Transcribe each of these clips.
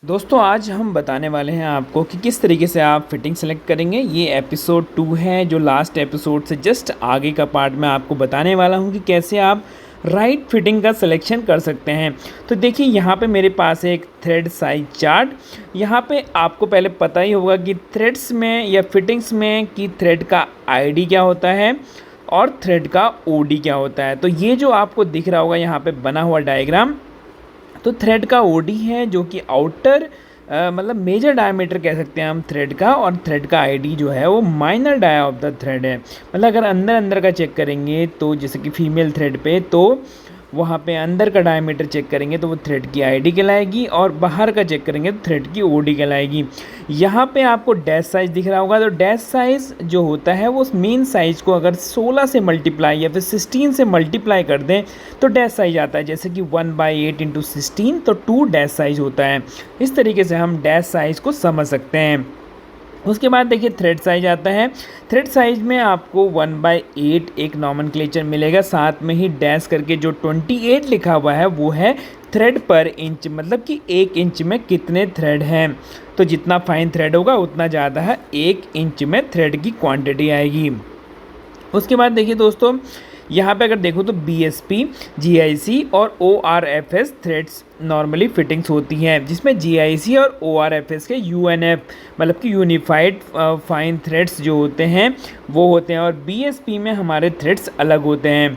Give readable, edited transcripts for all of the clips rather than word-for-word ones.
दोस्तों आज हम बताने वाले हैं आपको कि किस तरीके से आप फिटिंग सेलेक्ट करेंगे। ये एपिसोड 2 है, जो लास्ट एपिसोड से जस्ट आगे का पार्ट मैं आपको बताने वाला हूँ कि कैसे आप राइट फिटिंग का सिलेक्शन कर सकते हैं। तो देखिए यहाँ पे मेरे पास है एक थ्रेड साइज चार्ट। यहाँ पे आपको पहले पता ही होगा कि थ्रेड्स में या फिटिंग्स में कि थ्रेड का आईडी क्या होता है और थ्रेड का ओडी क्या होता है। तो ये जो आपको दिख रहा होगा यहाँ पे बना हुआ डायग्राम, तो थ्रेड का ओडी है जो कि आउटर मतलब मेजर डायमीटर कह सकते हैं हम थ्रेड का, और थ्रेड का आईडी जो है वो minor dia of the thread है। मतलब अगर अंदर अंदर का चेक करेंगे तो जैसे कि फीमेल थ्रेड पे, तो वहाँ पे अंदर का डायमीटर चेक करेंगे तो वो थ्रेड की आईडी कहलाएगी, और बाहर का चेक करेंगे तो थ्रेड की ओडी कहलाएगी। यहाँ पे आपको डैश साइज़ दिख रहा होगा, तो डैश साइज़ जो होता है वो उस मेन साइज़ को अगर 16 से मल्टीप्लाई या फिर 16 से मल्टीप्लाई कर दें तो डैश साइज़ आता है। जैसे कि 1/8 इंटू 16 तो 2 डैश साइज़ होता है। इस तरीके से हम डैश साइज़ को समझ सकते हैं। उसके बाद देखिए थ्रेड साइज आता है। थ्रेड साइज में आपको 1/8 एक नॉमेनक्लेचर मिलेगा, साथ में ही डैश करके जो 28 लिखा हुआ है वो है थ्रेड पर इंच, मतलब कि 1 इंच में कितने थ्रेड हैं। तो जितना फाइन थ्रेड होगा उतना ज़्यादा है 1 इंच में थ्रेड की क्वांटिटी आएगी। उसके बाद देखिए दोस्तों, यहाँ पे अगर देखो तो BSP, GIC और ORFS थ्रेड्स नॉर्मली फिटिंग्स होती हैं, जिसमें GIC और ORFS के UNF मतलब कि यूनिफाइड फाइन थ्रेड्स जो होते हैं वो होते हैं, और BSP में हमारे थ्रेड्स अलग होते हैं।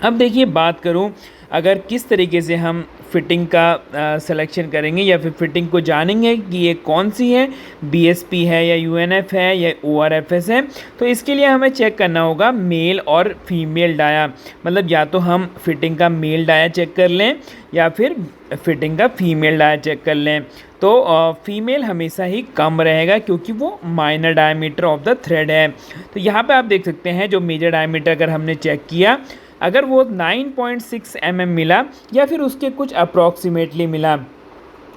अब देखिए बात करूँ अगर किस तरीके से हम फिटिंग का सिलेक्शन करेंगे या फिर फिटिंग को जानेंगे कि ये कौन सी है, BSP है या UNF है या ORFS है। तो इसके लिए हमें चेक करना होगा मेल और फीमेल डाया, मतलब या तो हम फिटिंग का मेल डाया चेक कर लें या फिर फिटिंग का फीमेल डाया चेक कर लें। तो फीमेल हमेशा ही कम रहेगा क्योंकि वो minor diameter of the thread है। तो यहाँ पे आप देख सकते हैं जो मेजर डायमीटर अगर हमने चेक किया, अगर वो 9.6 mm मिला या फिर उसके कुछ अप्रॉक्सीमेटली मिला,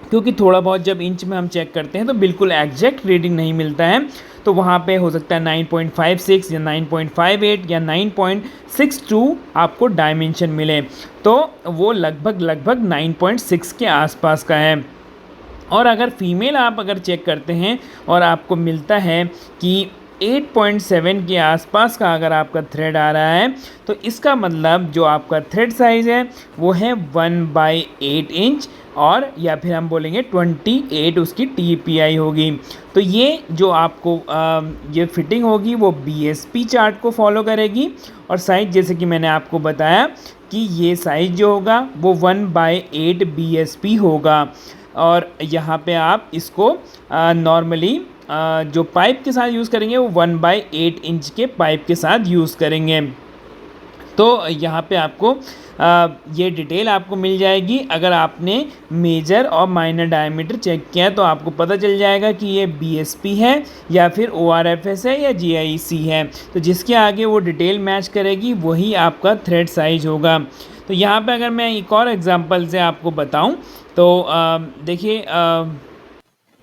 क्योंकि थोड़ा बहुत जब इंच में हम चेक करते हैं तो बिल्कुल एग्जैक्ट रीडिंग नहीं मिलता है, तो वहाँ पे हो सकता है 9.56 या 9.58 या 9.62 आपको डायमेंशन मिले, तो वो लगभग 9.6 के आसपास का है। और अगर फीमेल आप अगर चेक करते हैं और आपको मिलता है कि 8.7 के आसपास का अगर आपका थ्रेड आ रहा है, तो इसका मतलब जो आपका थ्रेड साइज़ है वो है 1/8 इंच, और या फिर हम बोलेंगे 28 उसकी TPI होगी। तो ये जो आपको ये फिटिंग होगी वो BSP चार्ट को फॉलो करेगी, और साइज़ जैसे कि मैंने आपको बताया कि ये साइज़ जो होगा वो 1/8 BSP होगा। और यहाँ पे आप इसको नॉर्मली जो पाइप के साथ यूज़ करेंगे वो 1/8 इंच के पाइप के साथ यूज़ करेंगे। तो यहाँ पे आपको ये डिटेल आपको मिल जाएगी। अगर आपने मेजर और माइनर डायमीटर चेक किया है तो आपको पता चल जाएगा कि ये BSP है या फिर ORFS है या GIC है। तो जिसके आगे वो डिटेल मैच करेगी वही आपका थ्रेड साइज होगा। तो यहाँ पे अगर मैं एक और एग्जांपल से आपको बताऊँ तो देखिए,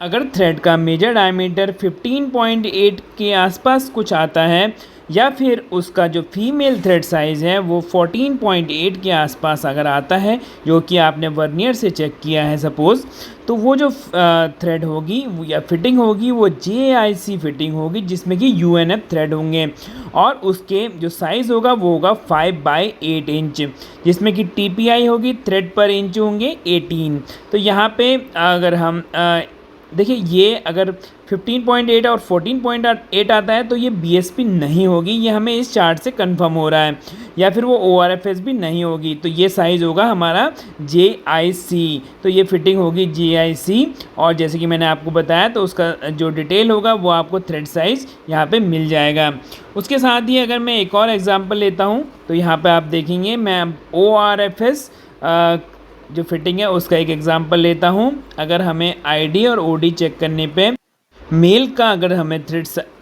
अगर थ्रेड का मेजर डायमीटर 15.8 के आसपास कुछ आता है या फिर उसका जो फीमेल थ्रेड साइज़ है वो 14.8 के आसपास अगर आता है, जो कि आपने वर्नियर से चेक किया है सपोज़, तो वो जो थ्रेड होगी या फिटिंग होगी वो JIC फिटिंग होगी, जिसमें कि UNF थ्रेड होंगे, और उसके जो साइज़ होगा वो होगा 5/8 इंच, जिसमें कि TPI होगी, थ्रेड पर इंच होंगे 18। तो यहाँ पे अगर हम देखिए ये अगर 15.8 और 14.8 आता है तो ये BSP नहीं होगी, ये हमें इस चार्ट से कंफर्म हो रहा है, या फिर वो ORFS भी नहीं होगी। तो ये साइज़ होगा हमारा JIC, तो ये फिटिंग होगी JIC, और जैसे कि मैंने आपको बताया तो उसका जो डिटेल होगा वो आपको थ्रेड साइज़ यहाँ पे मिल जाएगा। उसके साथ ही अगर मैं एक और एग्जांपल लेता हूँ तो यहाँ पे आप देखेंगे मैं ORFS जो फिटिंग है उसका एक एग्जांपल लेता हूँ। अगर हमें ID और OD चेक करने पे मेल का अगर हमें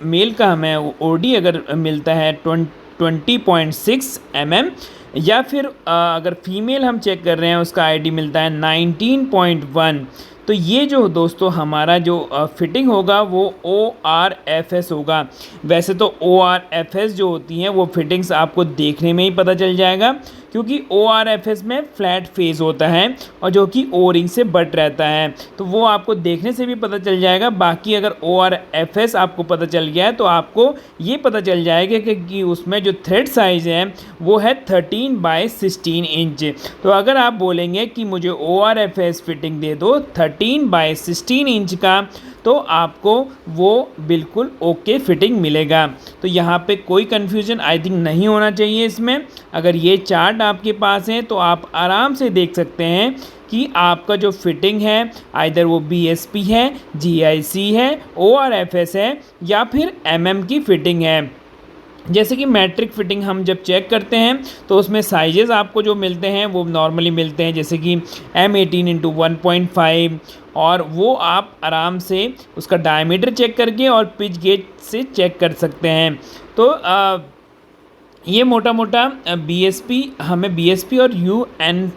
मेल का हमें OD अगर मिलता है 20.6 mm, या फिर अगर फीमेल हम चेक कर रहे हैं उसका ID मिलता है 19.1, तो ये जो दोस्तों हमारा जो फिटिंग होगा वो ORFS होगा। वैसे तो ORFS जो होती हैं वो फिटिंग्स आपको देखने में ही पता चल जाएगा, क्योंकि ORFS में फ्लैट फेस होता है और जो कि ओ रिंग से बट रहता है, तो वो आपको देखने से भी पता चल जाएगा। बाकी अगर ORFS आपको पता चल गया है तो आपको ये पता चल जाएगा कि उसमें जो थ्रेड साइज़ है वो है 13/16 इंच। तो अगर आप बोलेंगे कि मुझे ORFS फिटिंग दे दो 13/16 इंच का, तो आपको वो बिल्कुल ओके फिटिंग मिलेगा। तो यहाँ पे कोई कन्फ्यूज़न आई थिंक नहीं होना चाहिए इसमें। अगर ये चार्ट आपके पास है तो आप आराम से देख सकते हैं कि आपका जो फिटिंग है आइदर वो BSP है, GIC है, ORFS है या फिर MM की फिटिंग है। जैसे कि मैट्रिक फिटिंग हम जब चेक करते हैं तो उसमें साइजेस आपको जो मिलते हैं वो नॉर्मली मिलते हैं, जैसे कि M18x1.5, और वो आप आराम से उसका डायमीटर चेक करके और पिच गेज से चेक कर सकते हैं। तो ये मोटा मोटा BSP, हमें BSP और UN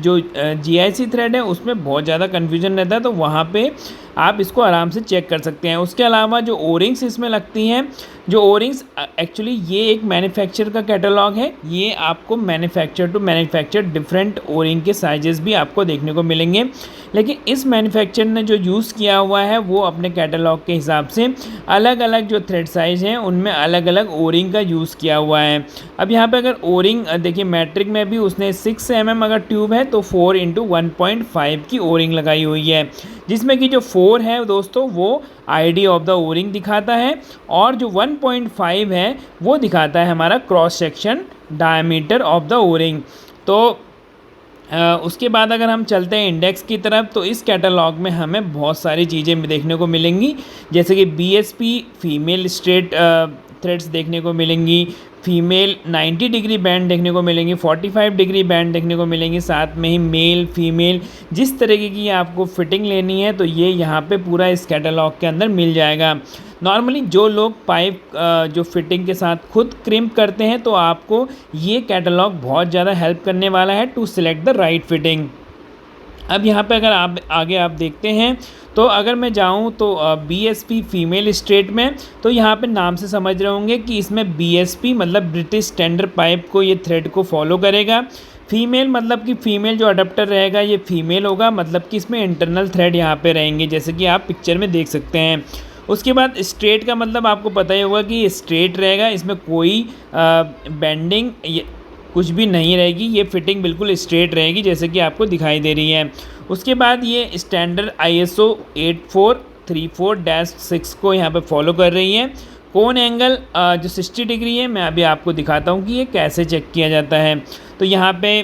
जो GIC थ्रेड है उसमें बहुत ज़्यादा कन्फ्यूजन रहता है, तो वहाँ पे आप इसको आराम से चेक कर सकते हैं। उसके अलावा जो ओरिंग्स इसमें लगती हैं, जो ओरिंग्स एक्चुअली ये एक मैन्युफैक्चर का कैटलॉग है, ये आपको manufacture to manufacture different O ring के साइजेस भी आपको देखने को मिलेंगे, लेकिन इस मैन्युफैक्चर ने जो यूज़ किया हुआ है वो अपने कैटलॉग के हिसाब से अलग अलग जो थ्रेड साइज़ हैं उनमें अलग अलग ओरिंग का यूज़ किया हुआ है। अब यहाँ पे अगर ओरिंग देखिए मैट्रिक में भी उसने 6 mm अगर ट्यूब है तो 4x1.5 की ओरिंग लगाई हुई है, जिसमें कि जो 4 है दोस्तों वो ID ऑफ द ओरिंग दिखाता है और जो 1.5 है वो दिखाता है हमारा cross section diameter of the O-ring. तो उसके बाद अगर हम चलते हैं इंडेक्स की तरफ तो इस कैटलॉग में हमें बहुत सारी चीज़ें देखने को मिलेंगी, जैसे कि BSP फीमेल स्ट्रेट थ्रेड्स देखने को मिलेंगी, फीमेल 90 डिग्री बैंड देखने को मिलेंगी, 45 डिग्री बैंड देखने को मिलेंगी, साथ में ही मेल फीमेल जिस तरीके की आपको फिटिंग लेनी है तो ये यहाँ पे पूरा इस कैटलॉग के अंदर मिल जाएगा। नॉर्मली जो लोग पाइप जो फिटिंग के साथ खुद क्रिम्प करते हैं तो आपको ये कैटलॉग बहुत ज़्यादा हेल्प करने वाला है to select the right fitting. अब यहाँ पे अगर आप आगे देखते हैं तो अगर मैं जाऊँ तो BSP फीमेल स्ट्रेट में, तो यहाँ पे नाम से समझ रहे होंगे कि इसमें BSP मतलब ब्रिटिश स्टैंडर्ड पाइप को ये थ्रेड को फॉलो करेगा। फीमेल मतलब कि फ़ीमेल जो अडेप्टर रहेगा ये फीमेल होगा, मतलब कि इसमें इंटरनल थ्रेड यहाँ पे रहेंगे जैसे कि आप पिक्चर में देख सकते हैं। उसके बाद स्ट्रेट का मतलब आपको पता ही होगा कि ये स्ट्रेट रहेगा, इसमें कोई बेंडिंग कुछ भी नहीं रहेगी, ये फिटिंग बिल्कुल स्ट्रेट रहेगी जैसे कि आपको दिखाई दे रही है। उसके बाद ये स्टैंडर्ड ISO 8434-6 को यहाँ पे फॉलो कर रही है। कोन एंगल जो 60 डिग्री है, मैं अभी आपको दिखाता हूँ कि ये कैसे चेक किया जाता है। तो यहाँ पे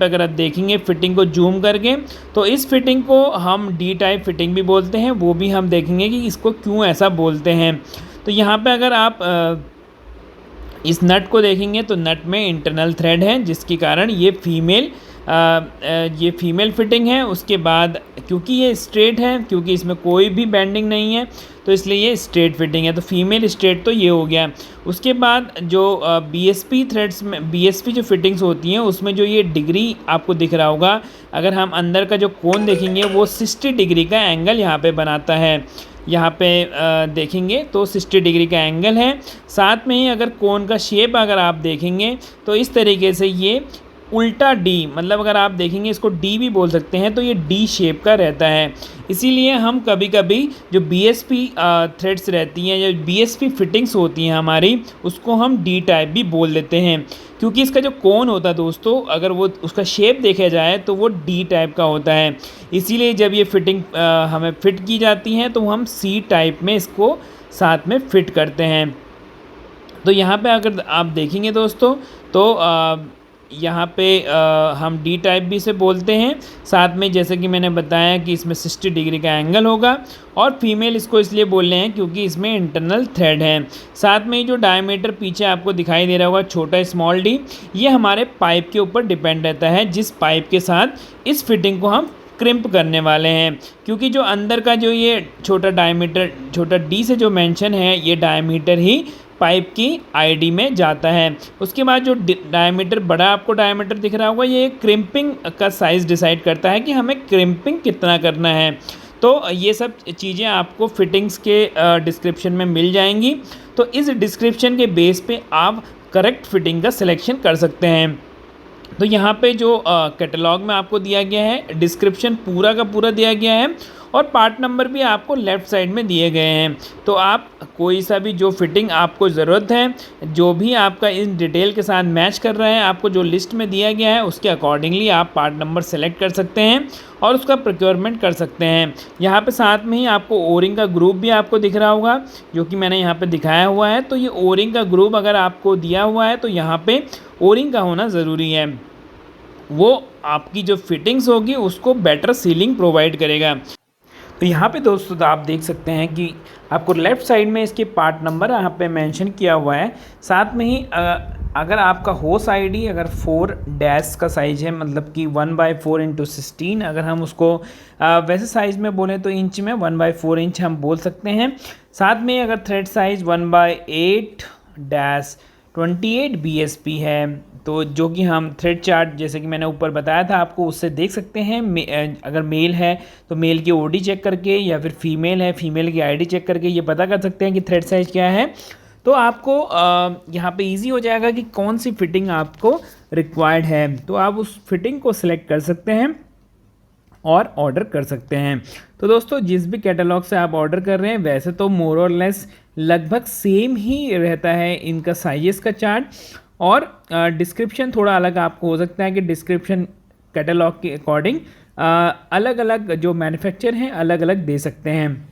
अगर आप देखेंगे फिटिंग को जूम करके तो इस फिटिंग को हम D टाइप फिटिंग भी बोलते हैं, वो भी हम देखेंगे कि इसको क्यों ऐसा बोलते हैं। तो यहाँ पे अगर आप इस नट को देखेंगे तो नट में इंटरनल थ्रेड है जिसके कारण ये फीमेल फिटिंग है। उसके बाद क्योंकि ये स्ट्रेट है, क्योंकि इसमें कोई भी बेंडिंग नहीं है तो इसलिए ये स्ट्रेट फिटिंग है, तो फीमेल स्ट्रेट तो ये हो गया। उसके बाद जो BSP थ्रेड्स में BSP जो फिटिंग्स होती हैं उसमें जो ये डिग्री आपको दिख रहा होगा, अगर हम अंदर का जो कोन देखेंगे वो 60 डिग्री का एंगल यहाँ पे बनाता है। यहाँ पे देखेंगे तो 60 डिग्री का एंगल है। साथ में ही अगर कोन का शेप अगर आप देखेंगे तो इस तरीके से ये उल्टा D, मतलब अगर आप देखेंगे इसको D भी बोल सकते हैं, तो ये D शेप का रहता है। इसीलिए हम कभी कभी जो BSP थ्रेड्स रहती हैं या BSP फिटिंग्स होती हैं हमारी, उसको हम D टाइप भी बोल देते हैं, क्योंकि इसका जो कोन होता है दोस्तों अगर वो उसका शेप देखा जाए तो वो D टाइप का होता है। इसीलिए जब ये फिटिंग हमें फिट की जाती हैं तो हम C टाइप में इसको साथ में फिट करते हैं। तो यहाँ पे अगर आप देखेंगे दोस्तों तो यहाँ पे हम D टाइप भी से बोलते हैं। साथ में जैसे कि मैंने बताया कि इसमें 60 डिग्री का एंगल होगा, और फीमेल इसको इसलिए बोल रहे हैं क्योंकि इसमें इंटरनल थ्रेड है। साथ में जो डायमीटर पीछे आपको दिखाई दे रहा होगा छोटा स्मॉल d, ये हमारे पाइप के ऊपर डिपेंड रहता है जिस पाइप के साथ इस फिटिंग को हम क्रिम्प करने वाले हैं, क्योंकि जो अंदर का जो ये छोटा डायमीटर छोटा D से जो मेंशन है ये डायमीटर ही पाइप की ID में जाता है। उसके बाद जो डायमीटर बड़ा आपको डायमीटर दिख रहा होगा ये क्रिम्पिंग का साइज़ डिसाइड करता है कि हमें क्रिम्पिंग कितना करना है। तो ये सब चीज़ें आपको फिटिंग्स के डिस्क्रिप्शन में मिल जाएंगी, तो इस डिस्क्रिप्शन के बेस पे आप करेक्ट फिटिंग का सिलेक्शन कर सकते हैं। तो यहाँ पे जो कैटलॉग में आपको दिया गया है, डिस्क्रिप्शन पूरा का पूरा दिया गया है और पार्ट नंबर भी आपको लेफ़्ट साइड में दिए गए हैं। तो आप कोई सा भी जो फिटिंग आपको ज़रूरत है, जो भी आपका इन डिटेल के साथ मैच कर रहा है, आपको जो लिस्ट में दिया गया है उसके अकॉर्डिंगली आप पार्ट नंबर सेलेक्ट कर सकते हैं और उसका प्रोक्योरमेंट कर सकते हैं। यहाँ पे साथ में ही आपको ओरिंग का ग्रुप भी आपको दिख रहा होगा, जो कि मैंने यहाँ पे दिखाया हुआ है। तो ये ओरिंग का ग्रुप अगर आपको दिया हुआ है तो यहाँ पे ओरिंग का होना ज़रूरी है, वो आपकी जो फिटिंग्स होगी उसको बेटर सीलिंग प्रोवाइड करेगा। तो यहाँ पे दोस्तों तो आप देख सकते हैं कि आपको लेफ़्ट साइड में इसके पार्ट नंबर यहाँ पे मेंशन किया हुआ है। साथ में ही अगर आपका होस आईडी अगर 4 डैश का साइज़ है, मतलब कि 1/4 × 16, अगर हम उसको वैसे साइज़ में बोलें तो इंच में 1/4 इंच हम बोल सकते हैं। साथ में अगर थ्रेड साइज़ 1/8-28 BSP है, तो जो कि हम थ्रेड चार्ट जैसे कि मैंने ऊपर बताया था आपको, उससे देख सकते हैं। अगर मेल है तो मेल की ओडी चेक करके, या फिर फीमेल है फीमेल की आईडी चेक करके ये पता कर सकते हैं कि थ्रेड साइज़ क्या है। तो आपको यहाँ पे इजी हो जाएगा कि कौन सी फिटिंग आपको रिक्वायर्ड है, तो आप उस फिटिंग को सिलेक्ट कर सकते हैं और ऑर्डर कर सकते हैं। तो दोस्तों जिस भी कैटलॉग से आप ऑर्डर कर रहे हैं, वैसे तो मोर और लेस लगभग सेम ही रहता है इनका साइजेस का चार्ट, और डिस्क्रिप्शन थोड़ा अलग आपको हो सकता है कि डिस्क्रिप्शन कैटलॉग के अकॉर्डिंग अलग अलग जो मैन्युफैक्चर हैं अलग अलग दे सकते हैं।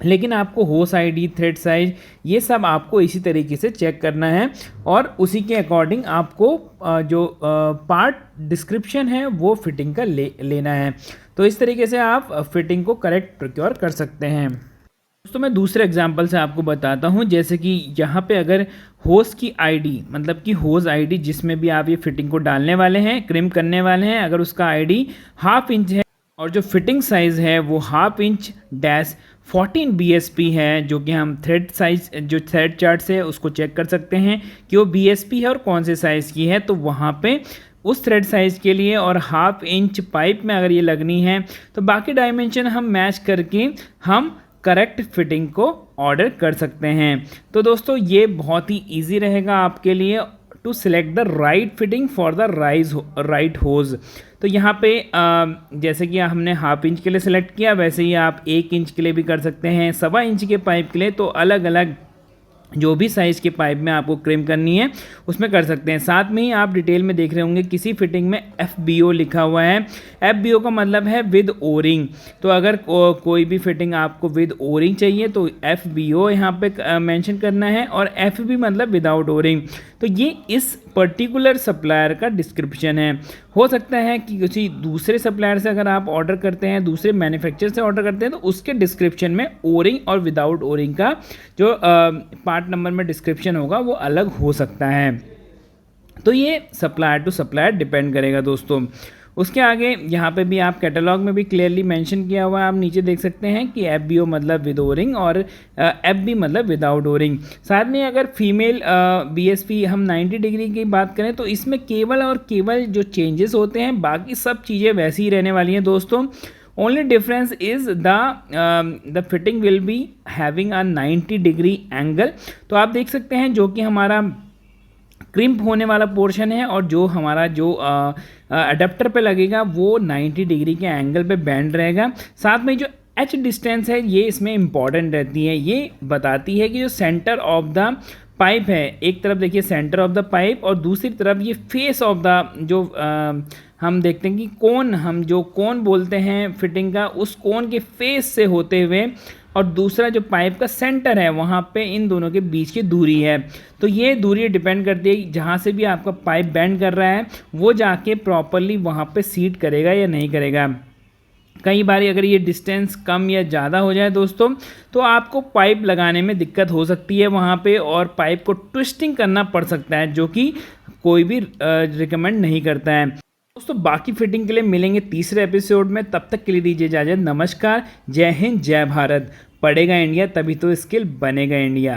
लेकिन आपको होस आईडी, थ्रेड साइज, ये सब आपको इसी तरीके से चेक करना है और उसी के अकॉर्डिंग आपको जो पार्ट डिस्क्रिप्शन है वो फिटिंग का लेना है। तो इस तरीके से आप फिटिंग को करेक्ट प्रोक्योर कर सकते हैं। दोस्तों मैं दूसरे एग्जांपल से आपको बताता हूं, जैसे कि यहाँ पे अगर होस की आईडी, मतलब कि होस आईडी जिसमें भी आप ये फिटिंग को डालने वाले हैं, क्रिम करने वाले हैं, अगर उसका आईडी 1/2 इंच है और जो फिटिंग साइज़ है वो 1/2 इंच डैश 14 BSP है, जो कि हम थ्रेड साइज जो थ्रेड चार्ट से उसको चेक कर सकते हैं कि वो BSP है और कौन से साइज़ की है। तो वहाँ पे उस थ्रेड साइज़ के लिए और 1/2 इंच पाइप में अगर ये लगनी है तो बाकी डायमेंशन हम मैच करके हम करेक्ट फिटिंग को ऑर्डर कर सकते हैं। तो दोस्तों ये बहुत ही इजी रहेगा आपके लिए to select the right fitting for the right hose. तो यहाँ पे जैसे कि हमने 1/2 इंच के लिए सिलेक्ट किया, वैसे ही आप 1 इंच के लिए भी कर सकते हैं, 1.25 इंच के पाइप के लिए। तो अलग अलग जो भी साइज़ के पाइप में आपको क्रिम करनी है उसमें कर सकते हैं। साथ में ही आप डिटेल में देख रहे होंगे किसी फिटिंग में FBO लिखा हुआ है। FBO का मतलब है विद ओरिंग। तो अगर कोई भी फिटिंग आपको विद ओरिंग चाहिए तो FBO यहाँ पे मेंशन करना है, और FB मतलब विदाउट ओरिंग। तो ये इस पर्टिकुलर सप्लायर का डिस्क्रिप्शन है। हो सकता है कि किसी दूसरे सप्लायर से अगर आप ऑर्डर करते हैं, दूसरे मैन्युफैक्चर से ऑर्डर करते हैं, तो उसके डिस्क्रिप्शन में ओरिंग और विदाउट ओरिंग का जो पार्ट नंबर में डिस्क्रिप्शन होगा वो अलग हो सकता है। तो ये सप्लायर टू सप्लायर डिपेंड करेगा दोस्तों। उसके आगे यहाँ पे भी आप कैटलॉग में भी क्लियरली मेंशन किया हुआ है, आप नीचे देख सकते हैं कि FBO मतलब विद ओरिंग और FB मतलब विदाउट ओरिंग। साथ में अगर फीमेल BSP हम 90 डिग्री की बात करें तो इसमें केवल और केवल जो चेंजेस होते हैं, बाकी सब चीज़ें वैसी ही रहने वाली हैं दोस्तों। Only difference is the fitting will be having a 90 degree angle. तो आप देख सकते हैं जो कि हमारा क्रिम्प होने वाला पोर्शन है और जो हमारा जो अडेप्टर पे लगेगा वो 90 डिग्री के एंगल पे बैंड रहेगा। साथ में जो H डिस्टेंस है ये इसमें इम्पॉर्टेंट रहती है, ये बताती है कि जो सेंटर ऑफ द पाइप है, एक तरफ देखिए सेंटर ऑफ द पाइप और दूसरी तरफ ये फेस ऑफ द जो हम देखते हैं कि कोन, हम जो कोन बोलते हैं फिटिंग का, उस कोन के फेस से होते हुए और दूसरा जो पाइप का सेंटर है वहाँ पे इन दोनों के बीच की दूरी है। तो ये दूरी डिपेंड करती है जहाँ से भी आपका पाइप बेंड कर रहा है वो जाके प्रॉपरली वहाँ पे सीट करेगा या नहीं करेगा। कई बार अगर ये डिस्टेंस कम या ज़्यादा हो जाए दोस्तों तो आपको पाइप लगाने में दिक्कत हो सकती है वहाँ पे, और पाइप को ट्विस्टिंग करना पड़ सकता है, जो कि कोई भी रिकमेंड नहीं करता है दोस्तों। बाकी फिटिंग के लिए मिलेंगे तीसरे एपिसोड में, तब तक के लिए दीजिए इजाज़त। नमस्कार, जय हिंद, जय भारत। पढ़ेगा इंडिया तभी तो स्किल बनेगा इंडिया।